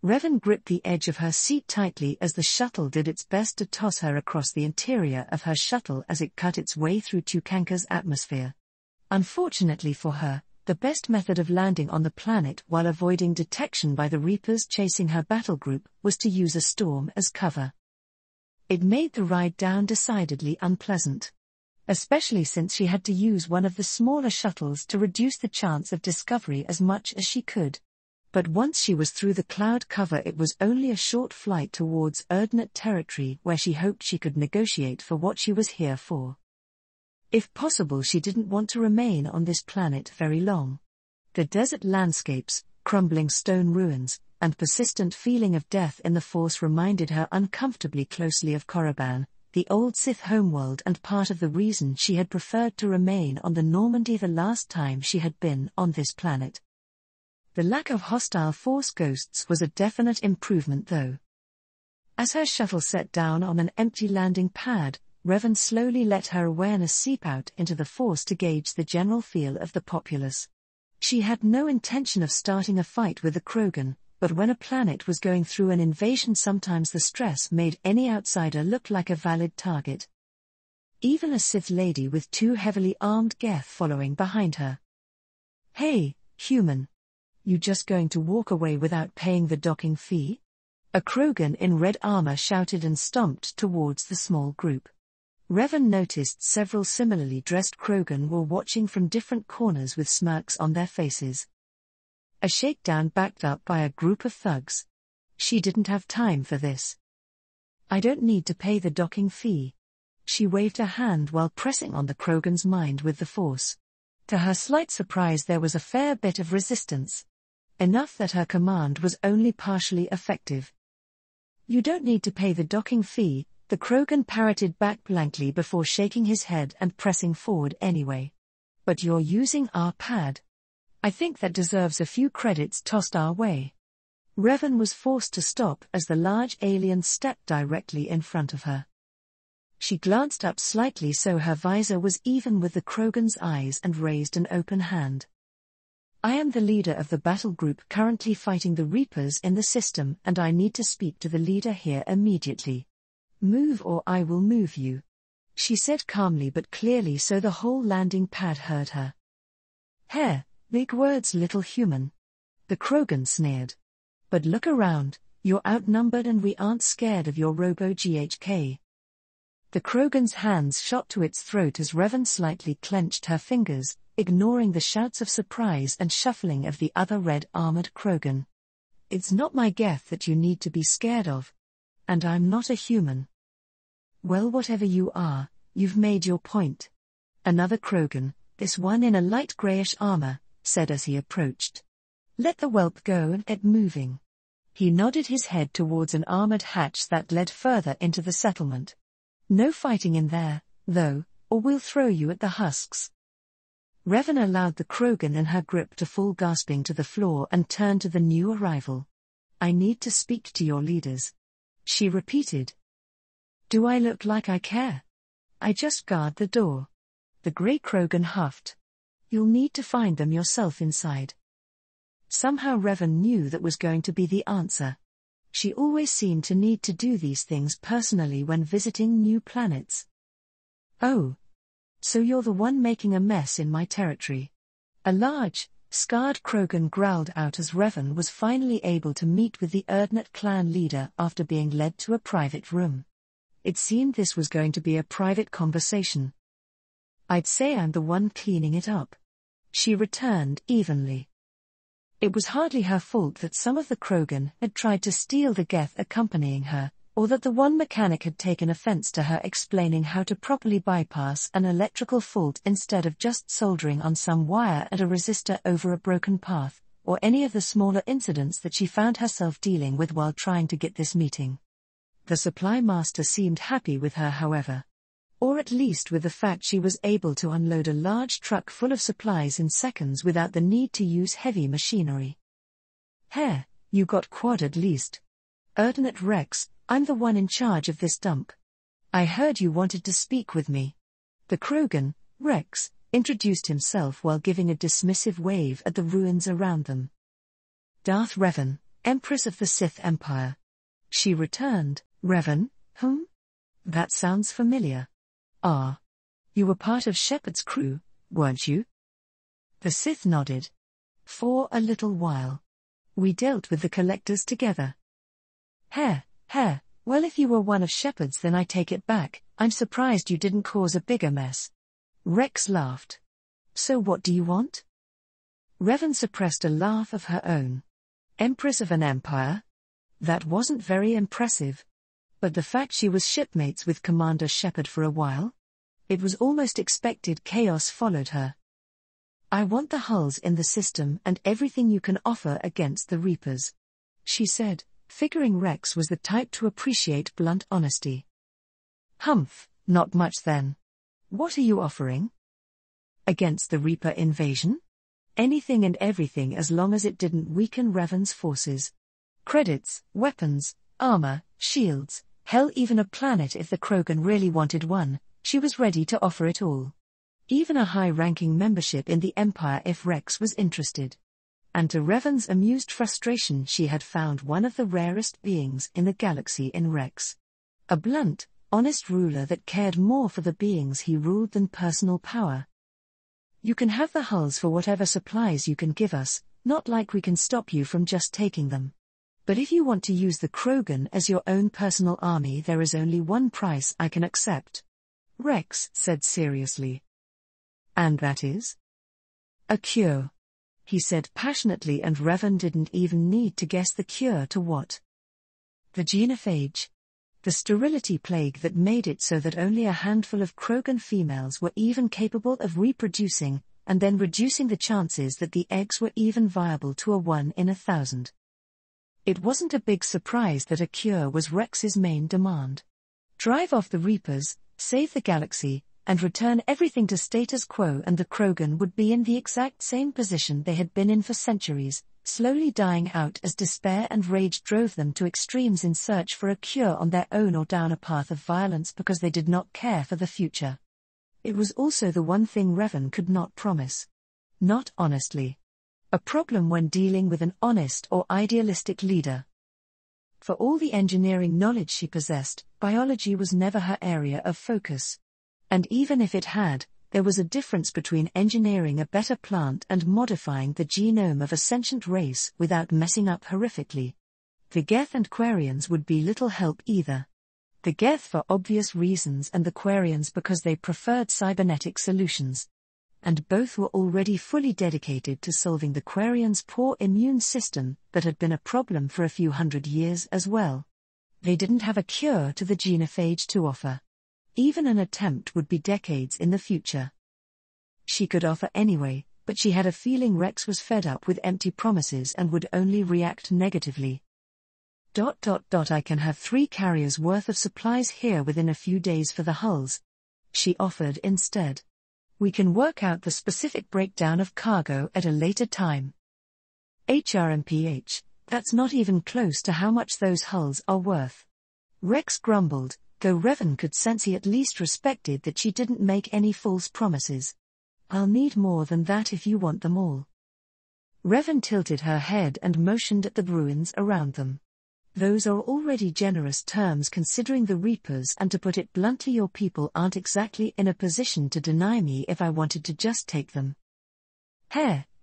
Revan gripped the edge of her seat tightly as the shuttle did its best to toss her across the interior of her shuttle as it cut its way through Tucanka's atmosphere. Unfortunately for her, the best method of landing on the planet while avoiding detection by the Reapers chasing her battle group was to use a storm as cover. It made the ride down decidedly unpleasant, especially since she had to use one of the smaller shuttles to reduce the chance of discovery as much as she could. But once she was through the cloud cover, it was only a short flight towards Erdnot territory where she hoped she could negotiate for what she was here for. If possible, she didn't want to remain on this planet very long. The desert landscapes, crumbling stone ruins, and persistent feeling of death in the Force reminded her uncomfortably closely of Korriban, the old Sith homeworld, and part of the reason she had preferred to remain on the Normandy the last time she had been on this planet. The lack of hostile Force ghosts was a definite improvement though. As her shuttle set down on an empty landing pad, Revan slowly let her awareness seep out into the Force to gauge the general feel of the populace. She had no intention of starting a fight with the Krogan, but when a planet was going through an invasion, sometimes the stress made any outsider look like a valid target. Even a Sith lady with 2 heavily armed Geth following behind her. "Hey, human. You just going to walk away without paying the docking fee?" A Krogan in red armor shouted and stomped towards the small group. Revan noticed several similarly dressed Krogan were watching from different corners with smirks on their faces. A shakedown backed up by a group of thugs. She didn't have time for this. "I don't need to pay the docking fee." She waved her hand while pressing on the Krogan's mind with the Force. To her slight surprise, there was a fair bit of resistance. Enough that her command was only partially effective. "You don't need to pay the docking fee," the Krogan parroted back blankly before shaking his head and pressing forward anyway. "But you're using our pad. I think that deserves a few credits tossed our way." Revan was forced to stop as the large alien stepped directly in front of her. She glanced up slightly so her visor was even with the Krogan's eyes and raised an open hand. "I am the leader of the battle group currently fighting the Reapers in the system, and I need to speak to the leader here immediately. Move or I will move you," she said calmly but clearly so the whole landing pad heard her. "Heh, big words, little human." The Krogan sneered. "But look around, you're outnumbered and we aren't scared of your robo-GHK. The Krogan's hands shot to its throat as Revan slightly clenched her fingers, ignoring the shouts of surprise and shuffling of the other red-armored Krogan. "It's not my Geth that you need to be scared of. And I'm not a human." "Well, whatever you are, you've made your point." Another Krogan, this one in a light greyish armor, said as he approached. "Let the whelp go and get moving." He nodded his head towards an armored hatch that led further into the settlement. "No fighting in there, though, or we'll throw you at the husks." Revan allowed the Krogan in her grip to fall gasping to the floor and turned to the new arrival. "I need to speak to your leaders," she repeated. "Do I look like I care? I just guard the door." The grey Krogan huffed. "You'll need to find them yourself inside." Somehow Revan knew that was going to be the answer. She always seemed to need to do these things personally when visiting new planets. "Oh. So you're the one making a mess in my territory." A large, scarred Krogan growled out as Revan was finally able to meet with the Erdnot clan leader after being led to a private room. It seemed this was going to be a private conversation. "I'd say I'm the one cleaning it up," she returned evenly. It was hardly her fault that some of the Krogan had tried to steal the Geth accompanying her, or that the one mechanic had taken offense to her explaining how to properly bypass an electrical fault instead of just soldering on some wire and a resistor over a broken path, or any of the smaller incidents that she found herself dealing with while trying to get this meeting. The supply master seemed happy with her, however. Or at least with the fact she was able to unload a large truck full of supplies in seconds without the need to use heavy machinery. "Heh, you got quad at least. Erdnot Rex, I'm the one in charge of this dump. I heard you wanted to speak with me." The Krogan, Rex, introduced himself while giving a dismissive wave at the ruins around them. "Darth Revan, Empress of the Sith Empire. She returned. Revan, That sounds familiar. Ah. You were part of Shepard's crew, weren't you? The Sith nodded. For a little while. We dealt with the collectors together. Well, if you were one of Shepard's, then I take it back. I'm surprised you didn't cause a bigger mess. Rex laughed. So what do you want? Revan suppressed a laugh of her own. Empress of an empire? That wasn't very impressive. But the fact she was shipmates with Commander Shepard for a while? It was almost expected chaos followed her. I want the hulls in the system and everything you can offer against the Reapers, she said, figuring Rex was the type to appreciate blunt honesty. Humph, not much then. What are you offering? Against the Reaper invasion? Anything and everything as long as it didn't weaken Revan's forces. Credits, weapons, armor, shields, hell, even a planet if the Krogan really wanted one. She was ready to offer it all. Even a high-ranking membership in the Empire if Rex was interested. And to Revan's amused frustration, she had found one of the rarest beings in the galaxy in Rex. A blunt, honest ruler that cared more for the beings he ruled than personal power. You can have the hulls for whatever supplies you can give us, not like we can stop you from just taking them. But if you want to use the Krogan as your own personal army, there is only one price I can accept. Rex said seriously. And that is? A cure. He said passionately, and Revan didn't even need to guess the cure to what. The genophage. The sterility plague that made it so that only a handful of Krogan females were even capable of reproducing, and then reducing the chances that the eggs were even viable to a 1 in 1,000. It wasn't a big surprise that a cure was Rex's main demand. Drive off the Reapers, save the galaxy, and return everything to status quo, and the Krogan would be in the exact same position they had been in for centuries, slowly dying out as despair and rage drove them to extremes in search for a cure on their own or down a path of violence because they did not care for the future. It was also the one thing Revan could not promise. Not honestly. A problem when dealing with an honest or idealistic leader. For all the engineering knowledge she possessed, biology was never her area of focus. And even if it had, there was a difference between engineering a better plant and modifying the genome of a sentient race without messing up horrifically. The Geth and Quarians would be little help either. The Geth for obvious reasons, and the Quarians because they preferred cybernetic solutions. And both were already fully dedicated to solving the Quarians' poor immune system that had been a problem for a few hundred years as well. They didn't have a cure to the genophage to offer. Even an attempt would be decades in the future. She could offer anyway, but she had a feeling Rex was fed up with empty promises and would only react negatively. I can have 3 carriers worth of supplies here within a few days for the hulls, she offered instead. We can work out the specific breakdown of cargo at a later time. HRMPH, that's not even close to how much those hulls are worth. Rex grumbled, though Revan could sense he at least respected that she didn't make any false promises. I'll need more than that if you want them all. Revan tilted her head and motioned at the ruins around them. Those are already generous terms considering the Reapers, and to put it bluntly, your people aren't exactly in a position to deny me if I wanted to just take them.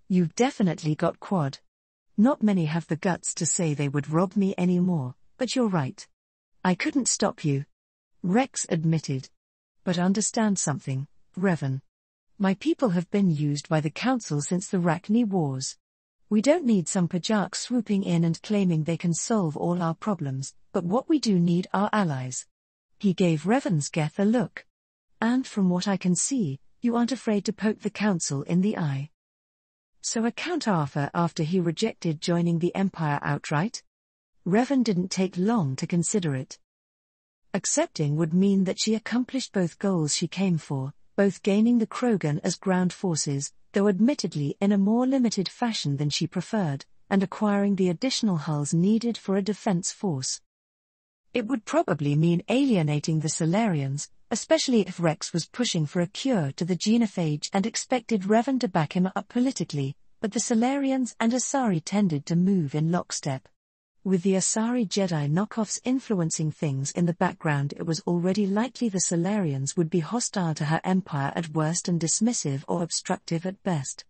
You've definitely got quad. Not many have the guts to say they would rob me anymore, but you're right. I couldn't stop you, Rex admitted. But understand something, Revan. My people have been used by the Council since the Rachni Wars. We don't need some Pajak swooping in and claiming they can solve all our problems, but what we do need are allies. He gave Revan's Geth a look. And from what I can see, you aren't afraid to poke the Council in the eye. So a counteroffer after he rejected joining the Empire outright? Revan didn't take long to consider it. Accepting would mean that she accomplished both goals she came for, both gaining the Krogan as ground forces, though admittedly in a more limited fashion than she preferred, and acquiring the additional hulls needed for a defense force. It would probably mean alienating the Solarians, especially if Rex was pushing for a cure to the genophage and expected Revan to back him up politically, but the Solarians and Asari tended to move in lockstep. With the Asari Jedi knockoffs influencing things in the background, it was already likely the Solarians would be hostile to her empire at worst and dismissive or obstructive at best.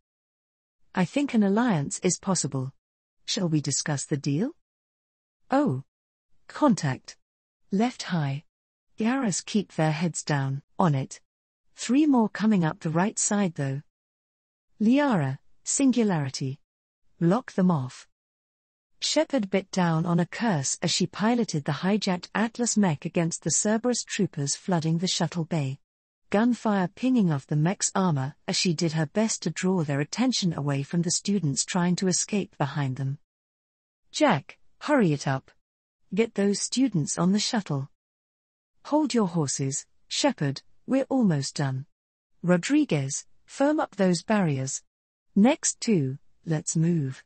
I think an alliance is possible. Shall we discuss the deal? Oh. Contact. Left high. Garrus keep their heads down, on it. 3 more coming up the right side though. Liara, singularity. Lock them off. Shepard bit down on a curse as she piloted the hijacked Atlas mech against the Cerberus troopers flooding the shuttle bay. Gunfire pinging off the mech's armor as she did her best to draw their attention away from the students trying to escape behind them. Jack, hurry it up. Get those students on the shuttle. Hold your horses, Shepard, we're almost done. Rodriguez, firm up those barriers. Next 2, let's move.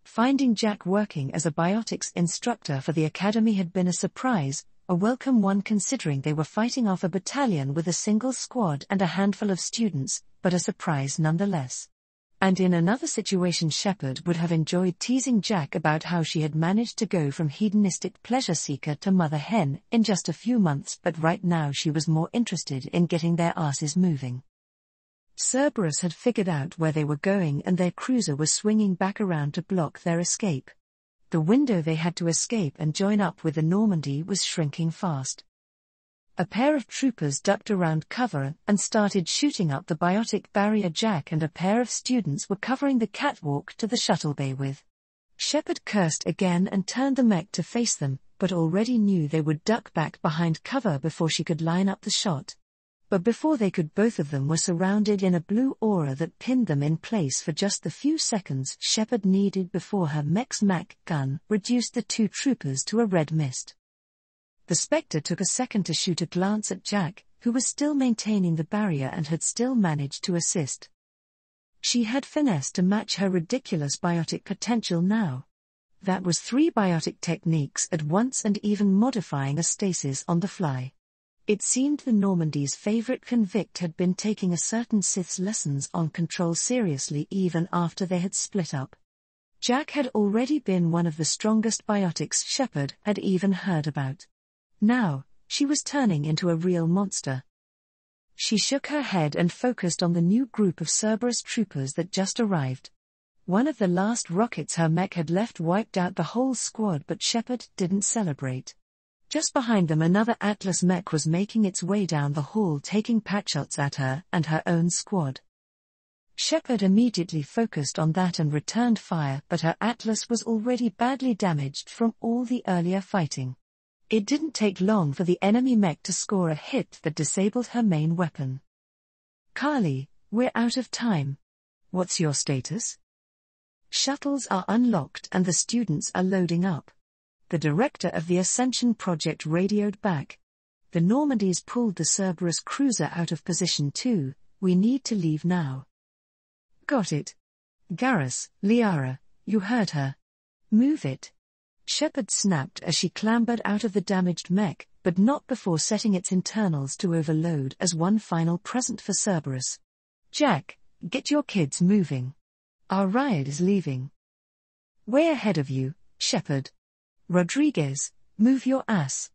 Finding Jack working as a biotics instructor for the academy had been a surprise, a welcome one considering they were fighting off a battalion with a single squad and a handful of students, but a surprise nonetheless. And in another situation Shepard would have enjoyed teasing Jack about how she had managed to go from hedonistic pleasure seeker to mother hen in just a few months, but right now she was more interested in getting their asses moving. Cerberus had figured out where they were going and their cruiser was swinging back around to block their escape. The window they had to escape and join up with the Normandy was shrinking fast. A pair of troopers ducked around cover and started shooting up the biotic barrier Jack and a pair of students were covering the catwalk to the shuttle bay with. Shepard cursed again and turned the mech to face them, but already knew they would duck back behind cover before she could line up the shot. But before they could, both of them were surrounded in a blue aura that pinned them in place for just the few seconds Shepard needed before her mech's Mac gun reduced the 2 troopers to a red mist. The Spectre took a second to shoot a glance at Jack, who was still maintaining the barrier and had still managed to assist. She had finesse to match her ridiculous biotic potential now. That was 3 biotic techniques at once and even modifying a stasis on the fly. It seemed the Normandy's favorite convict had been taking a certain Sith's lessons on control seriously even after they had split up. Jack had already been one of the strongest biotics Shepard had even heard about. Now, she was turning into a real monster. She shook her head and focused on the new group of Cerberus troopers that just arrived. One of the last rockets her mech had left wiped out the whole squad, but Shepard didn't celebrate. Just behind them another Atlas mech was making its way down the hall, taking patshots at her and her own squad. Shepard immediately focused on that and returned fire, but her Atlas was already badly damaged from all the earlier fighting. It didn't take long for the enemy mech to score a hit that disabled her main weapon. Carly, we're out of time. What's your status? Shuttles are unlocked and the students are loading up. The director of the Ascension project radioed back. The Normandy's pulled the Cerberus cruiser out of position too, we need to leave now. Got it. Garrus, Liara, you heard her. Move it. Shepard snapped as she clambered out of the damaged mech, but not before setting its internals to overload as one final present for Cerberus. Jack, get your kids moving. Our ride is leaving. Way ahead of you, Shepard. Rodriguez, move your ass.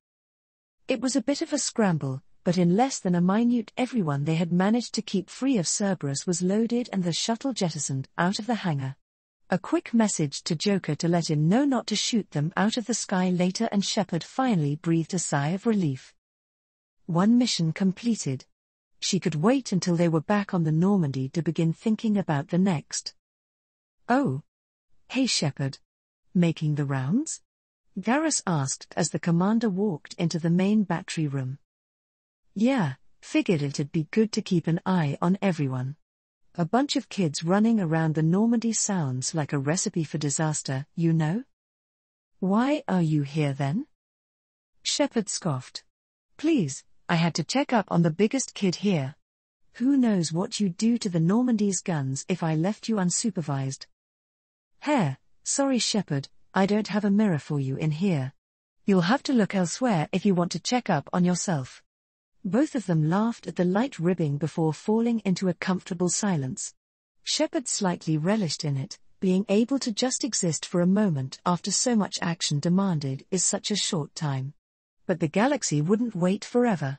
It was a bit of a scramble, but in less than a minute everyone they had managed to keep free of Cerberus was loaded and the shuttle jettisoned out of the hangar. A quick message to Joker to let him know not to shoot them out of the sky later, and Shepard finally breathed a sigh of relief. One mission completed. She could wait until they were back on the Normandy to begin thinking about the next. Oh. Hey Shepard. Making the rounds? Garrus asked as the commander walked into the main battery room. Yeah, figured it'd be good to keep an eye on everyone. A bunch of kids running around the Normandy sounds like a recipe for disaster, you know? Why are you here then? Shepard scoffed. Please, I had to check up on the biggest kid here. Who knows what you'd do to the Normandy's guns if I left you unsupervised? Sorry Shepard, I don't have a mirror for you in here. You'll have to look elsewhere if you want to check up on yourself. Both of them laughed at the light ribbing before falling into a comfortable silence. Shepard slightly relished in it, being able to just exist for a moment after so much action demanded is such a short time. But the galaxy wouldn't wait forever.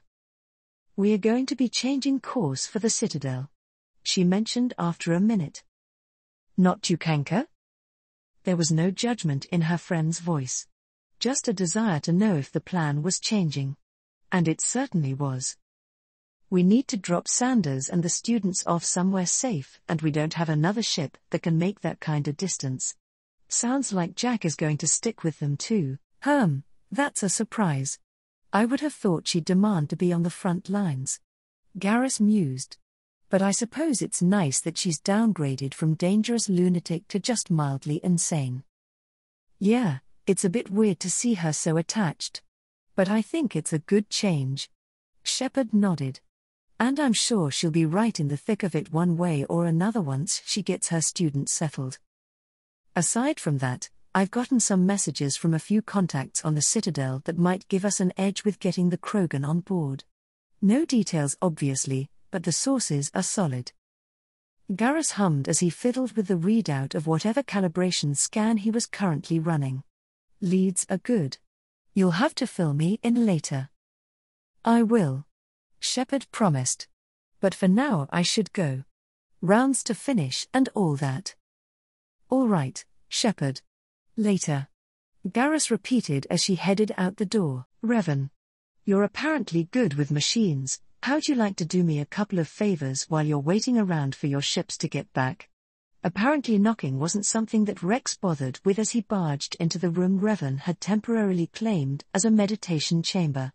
"We are going to be changing course for the Citadel," she mentioned after a minute. "Not Tukanka?" There was no judgment in her friend's voice. Just a desire to know if the plan was changing. And it certainly was. "We need to drop Sanders and the students off somewhere safe, and we don't have another ship that can make that kind of distance. Sounds like Jack is going to stick with them too." That's a surprise. I would have thought she'd demand to be on the front lines. Garrus mused. But I suppose it's nice that she's downgraded from dangerous lunatic to just mildly insane. Yeah, it's a bit weird to see her so attached. But I think it's a good change. Shepard nodded. And I'm sure she'll be right in the thick of it one way or another once she gets her students settled. Aside from that, I've gotten some messages from a few contacts on the Citadel that might give us an edge with getting the Krogan on board. No details obviously, but the sources are solid. Garrus hummed as he fiddled with the readout of whatever calibration scan he was currently running. "Leads are good. You'll have to fill me in later." "I will," Shepard promised. "But for now I should go. Rounds to finish and all that." "All right, Shepard. Later," Garrus repeated as she headed out the door. "Revan, you're apparently good with machines. How'd you like to do me a couple of favors while you're waiting around for your ships to get back?" Apparently knocking wasn't something that Rex bothered with as he barged into the room Revan had temporarily claimed as a meditation chamber.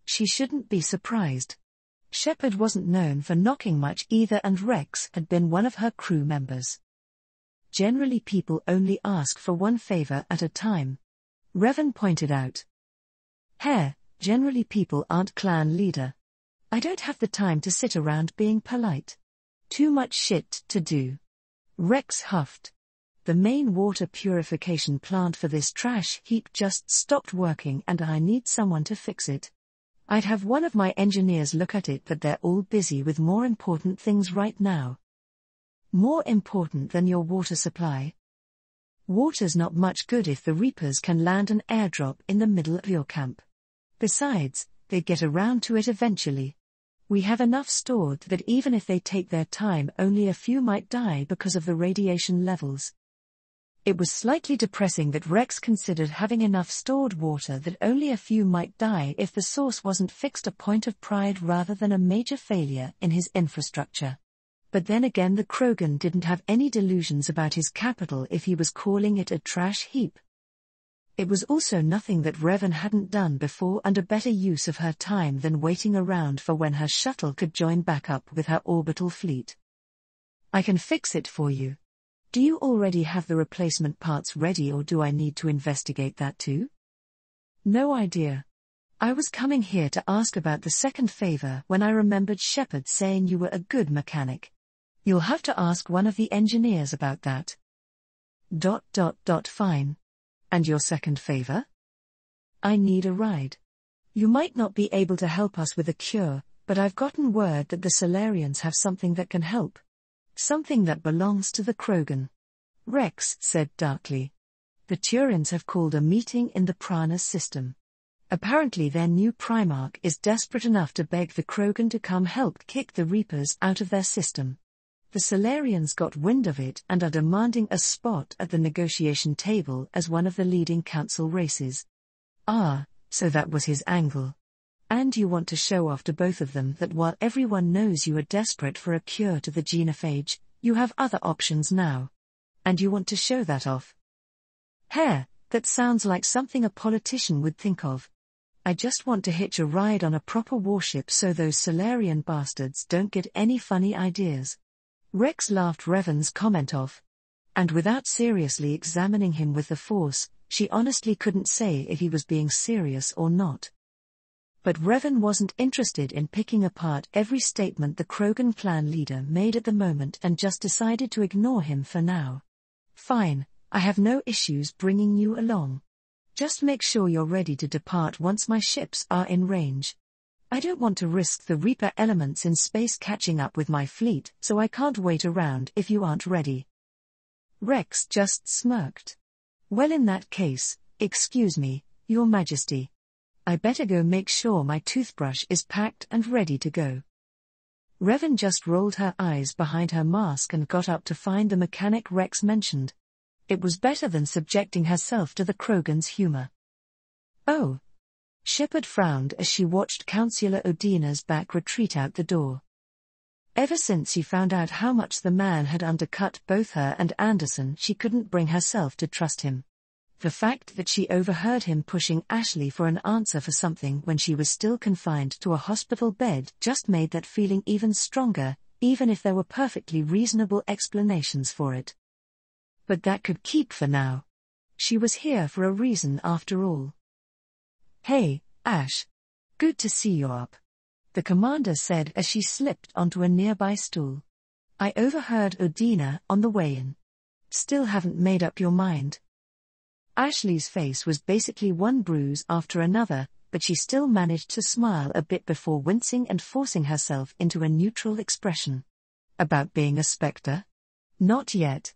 She shouldn't be surprised. Shepard wasn't known for knocking much either, and Rex had been one of her crew members. Generally people only ask for one favor at a time, Revan pointed out. Generally people aren't clan leader. I don't have the time to sit around being polite. Too much shit to do. Rex huffed. The main water purification plant for this trash heap just stopped working and I need someone to fix it. I'd have one of my engineers look at it, but they're all busy with more important things right now. More important than your water supply? Water's not much good if the Reapers can land an airdrop in the middle of your camp. Besides, they'd get around to it eventually. We have enough stored that even if they take their time, only a few might die because of the radiation levels. It was slightly depressing that Rex considered having enough stored water that only a few might die if the source wasn't fixed, a point of pride rather than a major failure in his infrastructure. But then again, the Krogan didn't have any delusions about his capital if he was calling it a trash heap. It was also nothing that Revan hadn't done before, and a better use of her time than waiting around for when her shuttle could join back up with her orbital fleet. "I can fix it for you. Do you already have the replacement parts ready, or do I need to investigate that too?" "No idea. I was coming here to ask about the second favor when I remembered Shepard saying you were a good mechanic. You'll have to ask one of the engineers about that." Fine. And your second favor?" "I need a ride. You might not be able to help us with a cure, but I've gotten word that the Solarians have something that can help. Something that belongs to the Krogan," Rex said darkly. "The Turians have called a meeting in the Prana system. Apparently their new Primarch is desperate enough to beg the Krogan to come help kick the Reapers out of their system. The Solarians got wind of it and are demanding a spot at the negotiation table as one of the leading council races." "Ah, so that was his angle. And you want to show off to both of them that while everyone knows you are desperate for a cure to the genophage, you have other options now. And you want to show that off." That sounds like something a politician would think of. "I just want to hitch a ride on a proper warship so those Solarian bastards don't get any funny ideas." Rex laughed Revan's comment off. And without seriously examining him with the Force, she honestly couldn't say if he was being serious or not. But Revan wasn't interested in picking apart every statement the Krogan clan leader made at the moment and just decided to ignore him for now. "Fine, I have no issues bringing you along. Just make sure you're ready to depart once my ships are in range. I don't want to risk the Reaper elements in space catching up with my fleet, so I can't wait around if you aren't ready." Rex just smirked. Well, in that case, excuse me, Your Majesty. I better go make sure my toothbrush is packed and ready to go. Revan just rolled her eyes behind her mask and got up to find the mechanic Rex mentioned. It was better than subjecting herself to the Krogan's humor. Oh. Shepard frowned as she watched Councillor Odina's back retreat out the door. Ever since she found out how much the man had undercut both her and Anderson, she couldn't bring herself to trust him. The fact that she overheard him pushing Ashley for an answer for something when she was still confined to a hospital bed just made that feeling even stronger, even if there were perfectly reasonable explanations for it. But that could keep for now. She was here for a reason after all. Hey, Ash. Good to see you up. The commander said as she slipped onto a nearby stool. I overheard Odina on the way in. Still haven't made up your mind. Ashley's face was basically one bruise after another, but she still managed to smile a bit before wincing and forcing herself into a neutral expression. About being a Spectre? Not yet.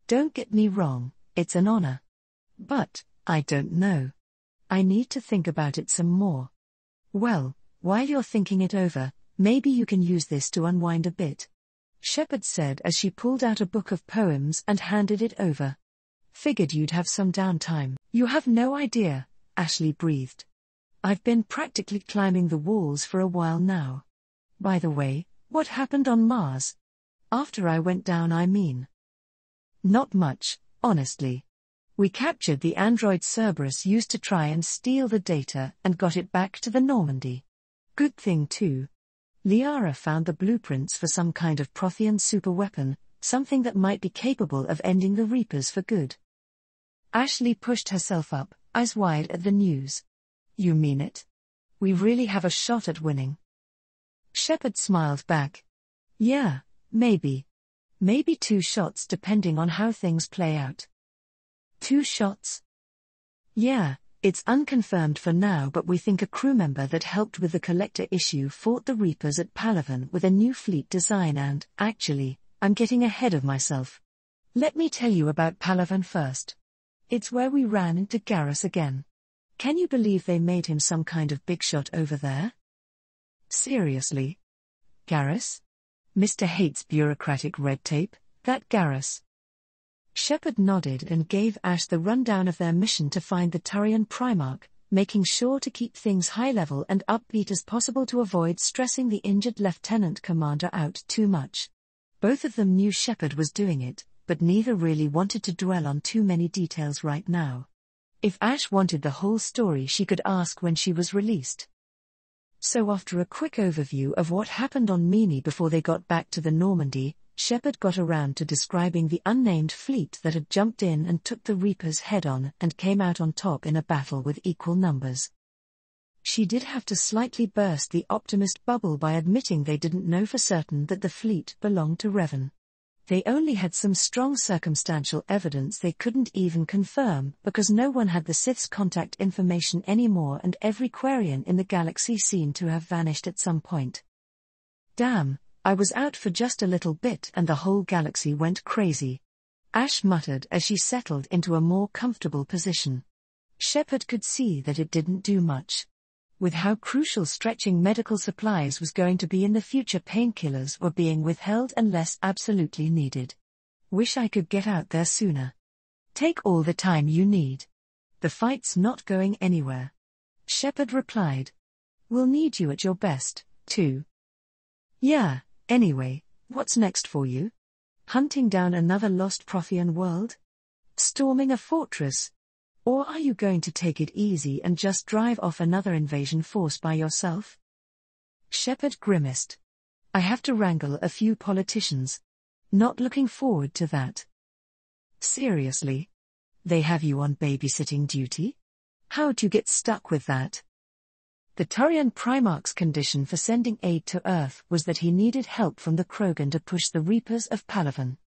Don't get me wrong, it's an honor. But, I don't know. I need to think about it some more. Well, while you're thinking it over, maybe you can use this to unwind a bit. Shepard said as she pulled out a book of poems and handed it over. Figured you'd have some downtime. You have no idea, Ashley breathed. I've been practically climbing the walls for a while now. By the way, what happened on Mars? After I went down, I mean. Not much, honestly. We captured the android Cerberus used to try and steal the data and got it back to the Normandy. Good thing too. Liara found the blueprints for some kind of Prothean superweapon, something that might be capable of ending the Reapers for good. Ashley pushed herself up, eyes wide at the news. You mean it? We really have a shot at winning. Shepard smiled back. Yeah, maybe. Maybe 2 shots depending on how things play out. 2 shots? Yeah, it's unconfirmed for now, but we think a crew member that helped with the Collector issue fought the Reapers at Palaven with a new fleet design and, actually, I'm getting ahead of myself. Let me tell you about Palaven first. It's where we ran into Garrus again. Can you believe they made him some kind of big shot over there? Seriously? Garrus? Mr. hates bureaucratic red tape, that Garrus. Shepard nodded and gave Ash the rundown of their mission to find the Turian Primarch, making sure to keep things high-level and upbeat as possible to avoid stressing the injured Lieutenant Commander out too much. Both of them knew Shepard was doing it, but neither really wanted to dwell on too many details right now. If Ash wanted the whole story, she could ask when she was released. So after a quick overview of what happened on Meanie before they got back to the Normandy, Shepard got around to describing the unnamed fleet that had jumped in and took the Reapers head-on and came out on top in a battle with equal numbers. She did have to slightly burst the optimist bubble by admitting they didn't know for certain that the fleet belonged to Revan. They only had some strong circumstantial evidence they couldn't even confirm because no one had the Sith's contact information anymore and every Quarian in the galaxy seemed to have vanished at some point. Damn, I was out for just a little bit and the whole galaxy went crazy. Ash muttered as she settled into a more comfortable position. Shepard could see that it didn't do much. With how crucial stretching medical supplies was going to be in the future, painkillers were being withheld unless absolutely needed. Wish I could get out there sooner. Take all the time you need. The fight's not going anywhere. Shepard replied. We'll need you at your best, too. Yeah, anyway, what's next for you? Hunting down another lost Prothean world? Storming a fortress? Or are you going to take it easy and just drive off another invasion force by yourself? Shepard grimaced. I have to wrangle a few politicians. Not looking forward to that. Seriously? They have you on babysitting duty? How'd you get stuck with that? The Turian Primarch's condition for sending aid to Earth was that he needed help from the Krogan to push the Reapers of Palaven.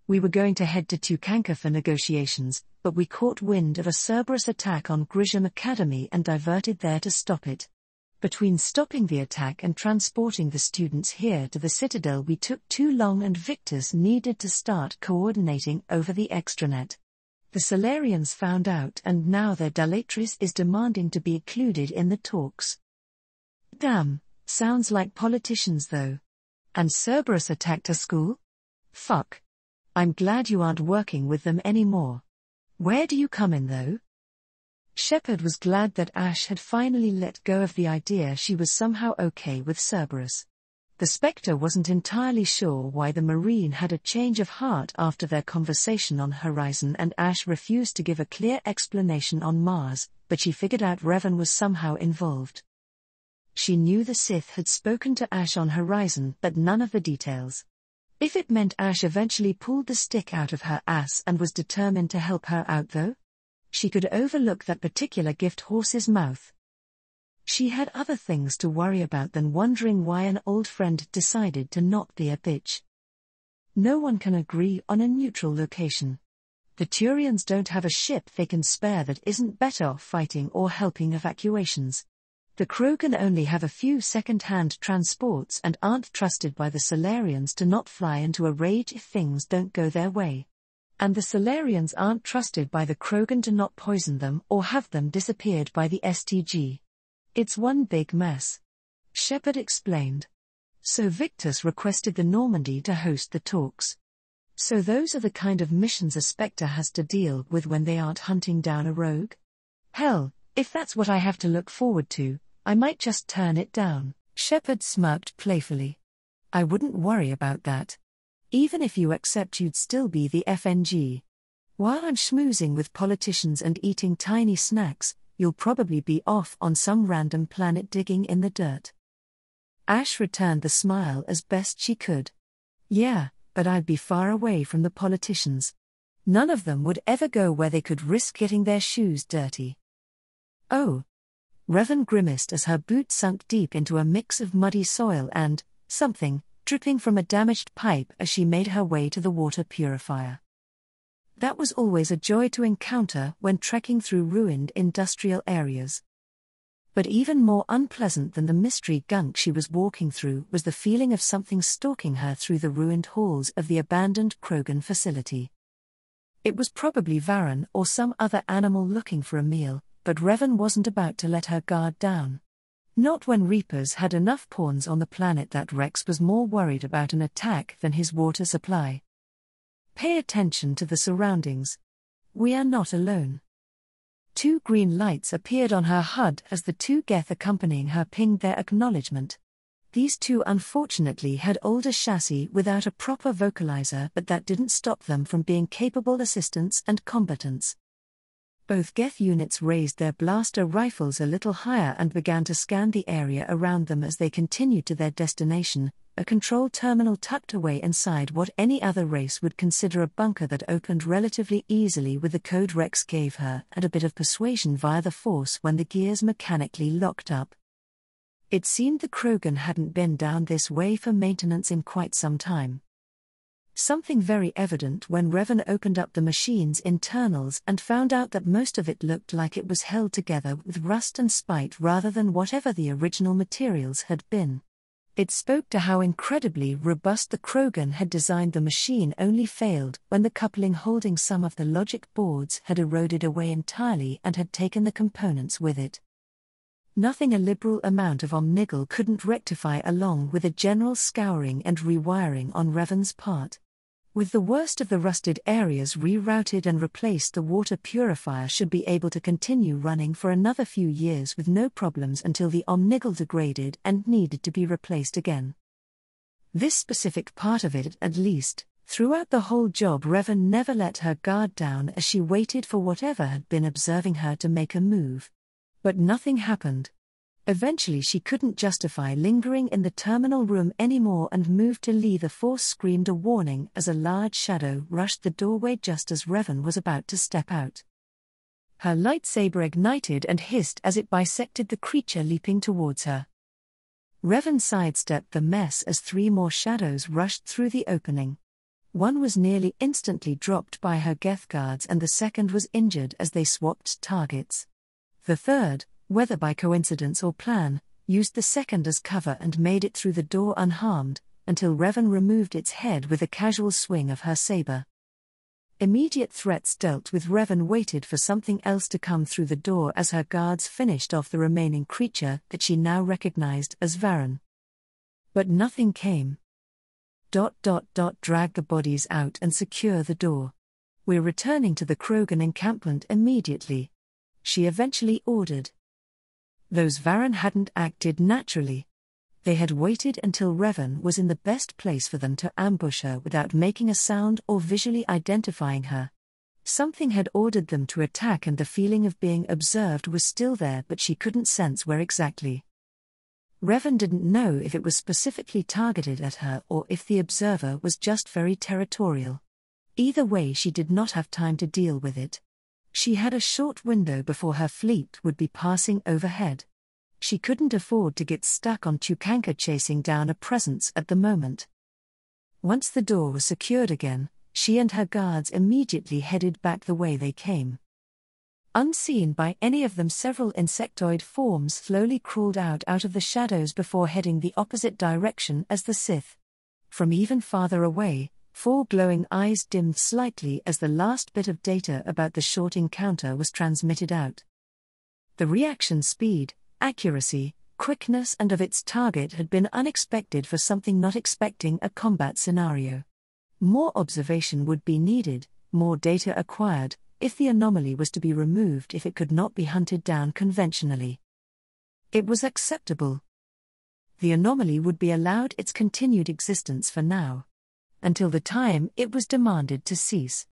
We were going to head to Tucanka for negotiations, but we caught wind of a Cerberus attack on Grisham Academy and diverted there to stop it. Between stopping the attack and transporting the students here to the Citadel, we took too long and Victus needed to start coordinating over the extranet. The Solarians found out and now their Delatrice is demanding to be included in the talks. Damn, sounds like politicians though. And Cerberus attacked a school? Fuck. I'm glad you aren't working with them anymore. Where do you come in though? Shepard was glad that Ash had finally let go of the idea she was somehow okay with Cerberus. The Spectre wasn't entirely sure why the Marine had a change of heart after their conversation on Horizon, and Ash refused to give a clear explanation on Mars, but she figured out Revan was somehow involved. She knew the Sith had spoken to Ash on Horizon, but none of the details. If it meant Ash eventually pulled the stick out of her ass and was determined to help her out though, she could overlook that particular gift horse's mouth. She had other things to worry about than wondering why an old friend decided to not be a bitch. No one can agree on a neutral location. The Turians don't have a ship they can spare that isn't better off fighting or helping evacuations. The Krogan only have a few second-hand transports and aren't trusted by the Solarians to not fly into a rage if things don't go their way. And the Solarians aren't trusted by the Krogan to not poison them or have them disappeared by the STG. It's one big mess. Shepard explained. So Victus requested the Normandy to host the talks. So those are the kind of missions a Spectre has to deal with when they aren't hunting down a rogue? Hell, if that's what I have to look forward to, I might just turn it down. Shepard smirked playfully. I wouldn't worry about that. Even if you accept, you'd still be the FNG. While I'm schmoozing with politicians and eating tiny snacks, you'll probably be off on some random planet digging in the dirt. Ash returned the smile as best she could. Yeah, but I'd be far away from the politicians. None of them would ever go where they could risk getting their shoes dirty. Oh. Revan grimaced as her boot sunk deep into a mix of muddy soil and something dripping from a damaged pipe as she made her way to the water purifier. That was always a joy to encounter when trekking through ruined industrial areas. But even more unpleasant than the mystery gunk she was walking through was the feeling of something stalking her through the ruined halls of the abandoned Krogan facility. It was probably Varen or some other animal looking for a meal, but Revan wasn't about to let her guard down. Not when Reapers had enough pawns on the planet that Rex was more worried about an attack than his water supply. Pay attention to the surroundings. We are not alone. 2 green lights appeared on her HUD as the 2 Geth accompanying her pinged their acknowledgement. These 2 unfortunately had older chassis without a proper vocalizer, but that didn't stop them from being capable assistants and combatants. Both Geth units raised their blaster rifles a little higher and began to scan the area around them as they continued to their destination, a control terminal tucked away inside what any other race would consider a bunker that opened relatively easily with the code Rex gave her and a bit of persuasion via the Force when the gears mechanically locked up. It seemed the Krogan hadn't been down this way for maintenance in quite some time. Something very evident when Revan opened up the machine's internals and found out that most of it looked like it was held together with rust and spite rather than whatever the original materials had been. It spoke to how incredibly robust the Krogan had designed the machine, only failed when the coupling holding some of the logic boards had eroded away entirely and had taken the components with it. Nothing a liberal amount of Omnigel couldn't rectify, along with a general scouring and rewiring on Revan's part. With the worst of the rusted areas rerouted and replaced, the water purifier should be able to continue running for another few years with no problems until the Omnigel degraded and needed to be replaced again. This specific part of it, at least. Throughout the whole job, Revan never let her guard down as she waited for whatever had been observing her to make a move. But nothing happened. Eventually she couldn't justify lingering in the terminal room anymore and moved to leave. The Force screamed a warning as a large shadow rushed the doorway just as Revan was about to step out. Her lightsaber ignited and hissed as it bisected the creature leaping towards her. Revan sidestepped the mess as 3 more shadows rushed through the opening. One was nearly instantly dropped by her Geth guards and the second was injured as they swapped targets. The third, whether by coincidence or plan, used the second as cover and made it through the door unharmed, until Revan removed its head with a casual swing of her saber. Immediate threats dealt with, Revan waited for something else to come through the door as her guards finished off the remaining creature that she now recognized as Varen. But nothing came. Drag the bodies out and secure the door. We're returning to the Krogan encampment immediately, she eventually ordered. Those Varen hadn't acted naturally. They had waited until Revan was in the best place for them to ambush her without making a sound or visually identifying her. Something had ordered them to attack, and the feeling of being observed was still there, but she couldn't sense where exactly. Revan didn't know if it was specifically targeted at her or if the observer was just very territorial. Either way, she did not have time to deal with it. She had a short window before her fleet would be passing overhead. She couldn't afford to get stuck on Tucanka chasing down a presence at the moment. Once the door was secured again, she and her guards immediately headed back the way they came. Unseen by any of them, several insectoid forms slowly crawled out of the shadows before heading the opposite direction as the Sith. From even farther away, 4 glowing eyes dimmed slightly as the last bit of data about the short encounter was transmitted out. The reaction speed, accuracy, quickness of its target had been unexpected for something not expecting a combat scenario. More observation would be needed, more data acquired, if the anomaly was to be removed if it could not be hunted down conventionally. It was acceptable. The anomaly would be allowed its continued existence for now, until the time it was demanded to cease.